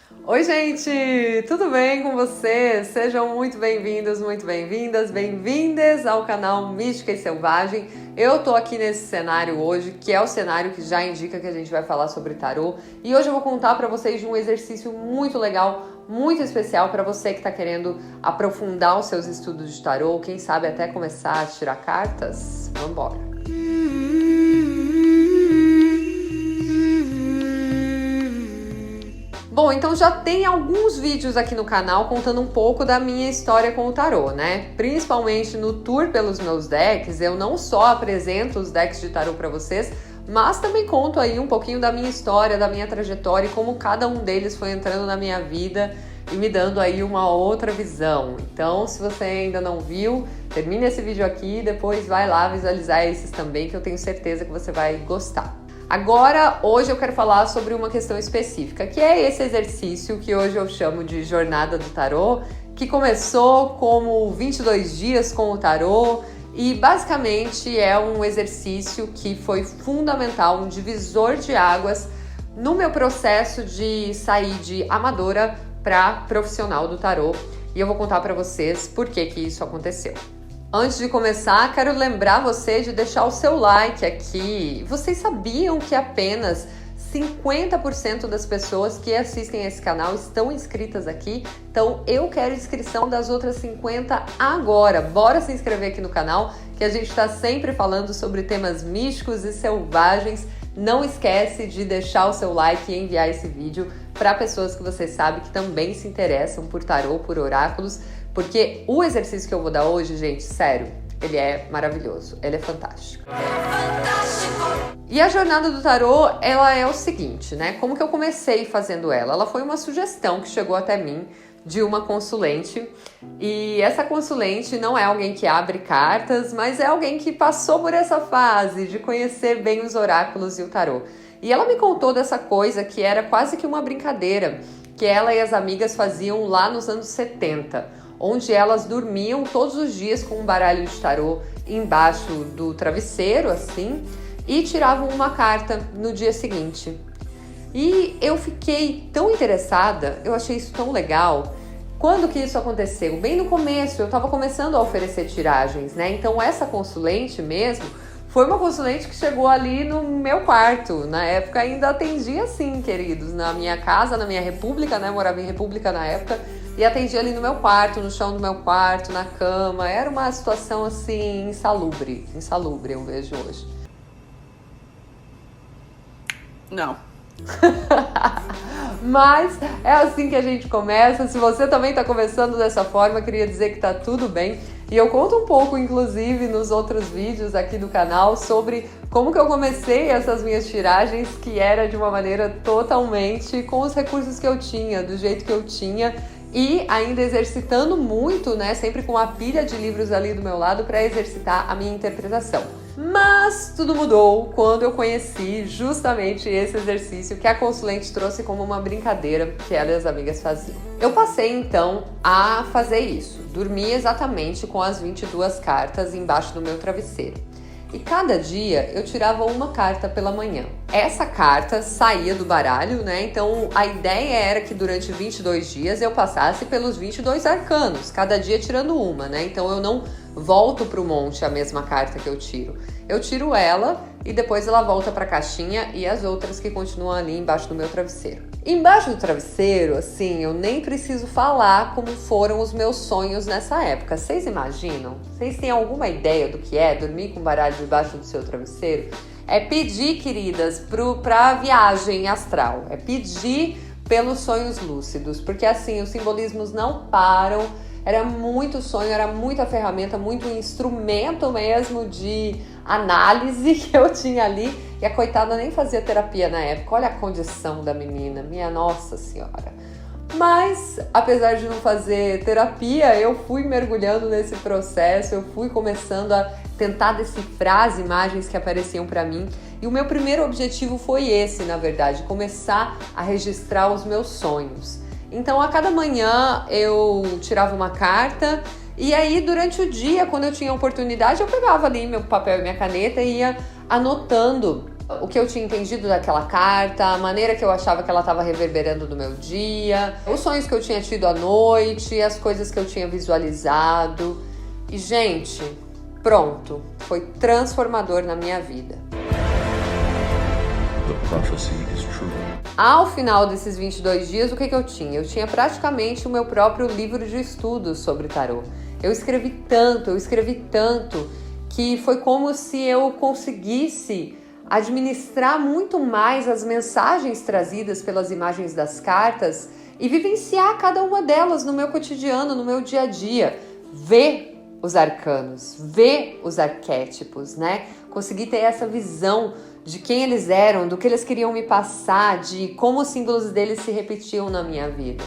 Oi, gente! Tudo bem com vocês? Sejam muito bem-vindos, muito bem-vindas, bem-vindas ao canal Mística e Selvagem. Eu tô aqui nesse cenário hoje, que é o cenário que já indica que a gente vai falar sobre tarô. E hoje eu vou contar para vocês de um exercício muito legal, muito especial para você que tá querendo aprofundar os seus estudos de tarô, quem sabe até começar a tirar cartas. Vamos embora! Bom, então já tem alguns vídeos aqui no canal contando um pouco da minha história com o tarô, né? Principalmente no tour pelos meus decks, eu não só apresento os decks de tarô para vocês, mas também conto aí um pouquinho da minha história, da minha trajetória e como cada um deles foi entrando na minha vida e me dando aí uma outra visão. Então, se você ainda não viu, termine esse vídeo aqui e depois vai lá visualizar esses também, que eu tenho certeza que você vai gostar. Agora, hoje eu quero falar sobre uma questão específica, que é esse exercício que hoje eu chamo de Jornada do Tarô, que começou como 22 dias com o tarô e basicamente é um exercício que foi fundamental, um divisor de águas no meu processo de sair de amadora para profissional do tarô, e eu vou contar para vocês por que isso aconteceu. Antes de começar, quero lembrar você de deixar o seu like aqui. Vocês sabiam que apenas 50% das pessoas que assistem esse canal estão inscritas aqui? Então eu quero inscrição das outras 50 agora. Bora se inscrever aqui no canal, que a gente está sempre falando sobre temas místicos e selvagens. Não esquece de deixar o seu like e enviar esse vídeo para pessoas que você sabe que também se interessam por tarô, por oráculos, porque o exercício que eu vou dar hoje, gente, sério, ele é maravilhoso, ele é fantástico. E a jornada do tarô, ela é o seguinte, né? Como que eu comecei fazendo ela? Ela foi uma sugestão que chegou até mim de uma consulente, e essa consulente não é alguém que abre cartas, mas é alguém que passou por essa fase de conhecer bem os oráculos e o tarô. E ela me contou dessa coisa que era quase que uma brincadeira que ela e as amigas faziam lá nos anos 70, onde elas dormiam todos os dias com um baralho de tarô embaixo do travesseiro, assim, e tiravam uma carta no dia seguinte. E eu fiquei tão interessada, eu achei isso tão legal. Quando que isso aconteceu? Bem no começo, eu estava começando a oferecer tiragens, né? Então essa consulente mesmo foi uma consulente que chegou ali no meu quarto. Na época ainda atendia assim, queridos, na minha casa, na minha república, né? Eu morava em república na época. E atendia ali no meu quarto, no chão do meu quarto, na cama. Era uma situação assim, insalubre eu vejo hoje. Não. Mas é assim que a gente começa. Se você também está começando dessa forma, queria dizer que tá tudo bem. E eu conto um pouco, inclusive, nos outros vídeos aqui do canal sobre como que eu comecei essas minhas tiragens, que era de uma maneira totalmente com os recursos que eu tinha, do jeito que eu tinha, e ainda exercitando muito, né? Sempre com a pilha de livros ali do meu lado para exercitar a minha interpretação. Mas tudo mudou quando eu conheci justamente esse exercício que a consulente trouxe como uma brincadeira que ela e as amigas faziam. Eu passei então a fazer isso, dormir exatamente com as 22 cartas embaixo do meu travesseiro. E cada dia eu tirava uma carta pela manhã. Essa carta saía do baralho, né? Então a ideia era que durante 22 dias eu passasse pelos 22 arcanos, cada dia tirando uma, né? Então eu não volto pro monte a mesma carta que eu tiro. Eu tiro ela e depois ela volta pra caixinha e as outras que continuam ali embaixo do meu travesseiro. Embaixo do travesseiro, assim, eu nem preciso falar como foram os meus sonhos nessa época. Vocês imaginam? Vocês têm alguma ideia do que é dormir com baralho debaixo do seu travesseiro? É pedir, queridas, pra viagem astral. É pedir pelos sonhos lúcidos. Porque assim, os simbolismos não param. Era muito sonho, era muita ferramenta, muito instrumento mesmo de análise que eu tinha ali. E a coitada nem fazia terapia na época. Olha a condição da menina, minha Nossa Senhora. Mas, apesar de não fazer terapia, eu fui mergulhando nesse processo, eu fui começando a tentar decifrar as imagens que apareciam para mim. E o meu primeiro objetivo foi esse, na verdade, começar a registrar os meus sonhos. Então, a cada manhã eu tirava uma carta e aí, durante o dia, quando eu tinha oportunidade, eu pegava ali meu papel e minha caneta e ia anotando o que eu tinha entendido daquela carta, a maneira que eu achava que ela estava reverberando no meu dia, os sonhos que eu tinha tido à noite, as coisas que eu tinha visualizado. E, gente, pronto, foi transformador na minha vida. The prophecy is true. Ao final desses 22 dias, o que eu tinha? Eu tinha praticamente o meu próprio livro de estudos sobre tarô. Eu escrevi tanto, que foi como se eu conseguisse administrar muito mais as mensagens trazidas pelas imagens das cartas e vivenciar cada uma delas no meu cotidiano, no meu dia a dia. Ver os arcanos, ver os arquétipos, né? Conseguir ter essa visão de quem eles eram, do que eles queriam me passar, de como os símbolos deles se repetiam na minha vida.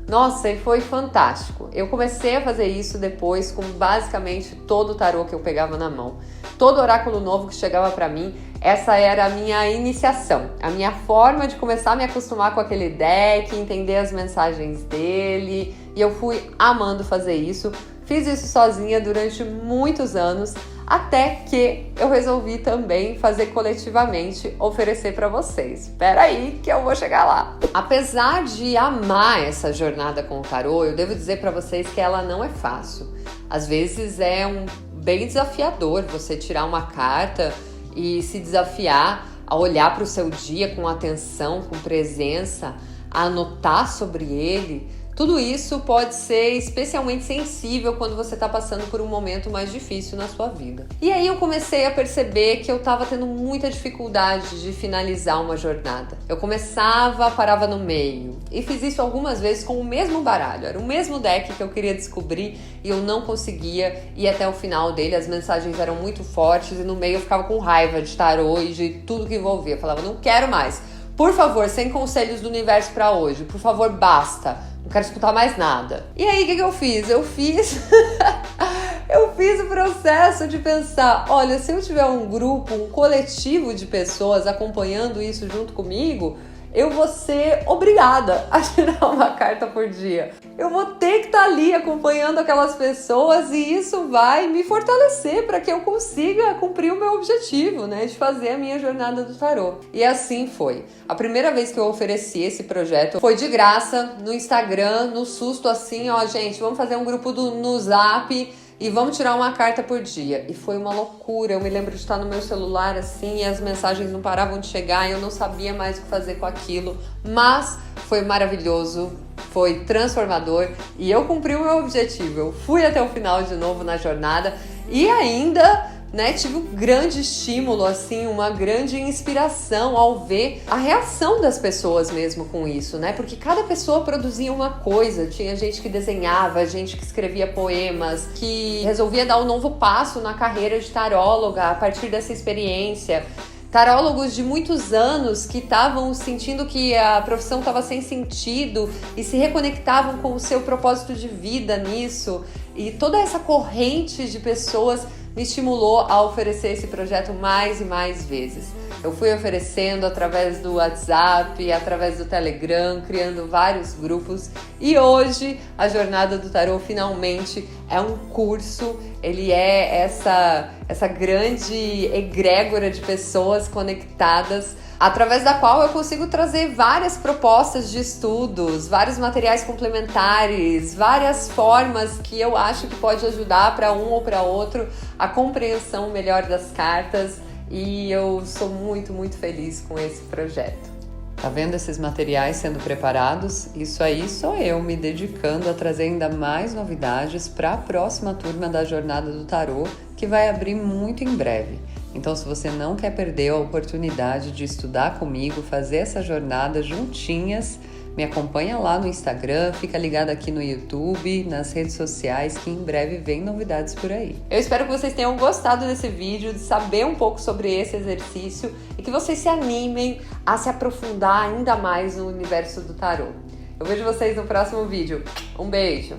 Nossa, e foi fantástico. Eu comecei a fazer isso depois com basicamente todo o tarô que eu pegava na mão. Todo oráculo novo que chegava para mim, essa era a minha iniciação, a minha forma de começar a me acostumar com aquele deck, entender as mensagens dele, e eu fui amando fazer isso. Fiz isso sozinha durante muitos anos, até que eu resolvi também fazer coletivamente, oferecer para vocês. Espera aí que eu vou chegar lá. Apesar de amar essa jornada com o tarô, eu devo dizer para vocês que ela não é fácil. Às vezes é bem desafiador você tirar uma carta e se desafiar a olhar para o seu dia com atenção, com presença, a anotar sobre ele. Tudo isso pode ser especialmente sensível quando você está passando por um momento mais difícil na sua vida. E aí eu comecei a perceber que eu estava tendo muita dificuldade de finalizar uma jornada. Eu começava, parava no meio. E fiz isso algumas vezes com o mesmo baralho. Era o mesmo deck que eu queria descobrir e eu não conseguia ir até o final dele. As mensagens eram muito fortes e no meio eu ficava com raiva de tarô e de tudo que envolvia. Eu falava, não quero mais. Por favor, sem conselhos do universo para hoje. Por favor, basta. Não quero escutar mais nada. E aí, o que eu fiz? Eu fiz o processo de pensar, olha, se eu tiver um grupo, um coletivo de pessoas acompanhando isso junto comigo, eu vou ser obrigada a tirar uma carta por dia. Eu vou ter que estar ali acompanhando aquelas pessoas e isso vai me fortalecer para que eu consiga cumprir o meu objetivo, né, de fazer a minha jornada do tarô. E assim foi. A primeira vez que eu ofereci esse projeto foi de graça no Instagram, no susto assim, ó, gente, vamos fazer um grupo no Zap e vamos tirar uma carta por dia. E foi uma loucura. Eu me lembro de estar no meu celular assim e as mensagens não paravam de chegar e eu não sabia mais o que fazer com aquilo. Mas foi maravilhoso, foi transformador e eu cumpri o meu objetivo. Eu fui até o final de novo na jornada e ainda, né, tive um grande estímulo, assim, uma grande inspiração ao ver a reação das pessoas mesmo com isso, né? Porque cada pessoa produzia uma coisa. Tinha gente que desenhava, gente que escrevia poemas, que resolvia dar um novo passo na carreira de taróloga a partir dessa experiência. Tarólogos de muitos anos que estavam sentindo que a profissão estava sem sentido e se reconectavam com o seu propósito de vida nisso. E toda essa corrente de pessoas me estimulou a oferecer esse projeto mais e mais vezes. Eu fui oferecendo através do WhatsApp, através do Telegram, criando vários grupos e hoje a Jornada do Tarô finalmente é um curso, ele é essa grande egrégora de pessoas conectadas através da qual eu consigo trazer várias propostas de estudos, vários materiais complementares, várias formas que eu acho que pode ajudar para um ou para outro a compreensão melhor das cartas e eu sou muito, muito feliz com esse projeto. Tá vendo esses materiais sendo preparados? Isso aí sou eu me dedicando a trazer ainda mais novidades para a próxima turma da Jornada do Tarô, que vai abrir muito em breve. Então, se você não quer perder a oportunidade de estudar comigo, fazer essa jornada juntinhas, me acompanha lá no Instagram, fica ligado aqui no YouTube, nas redes sociais, que em breve vem novidades por aí. Eu espero que vocês tenham gostado desse vídeo, de saber um pouco sobre esse exercício e que vocês se animem a se aprofundar ainda mais no universo do tarô. Eu vejo vocês no próximo vídeo. Um beijo!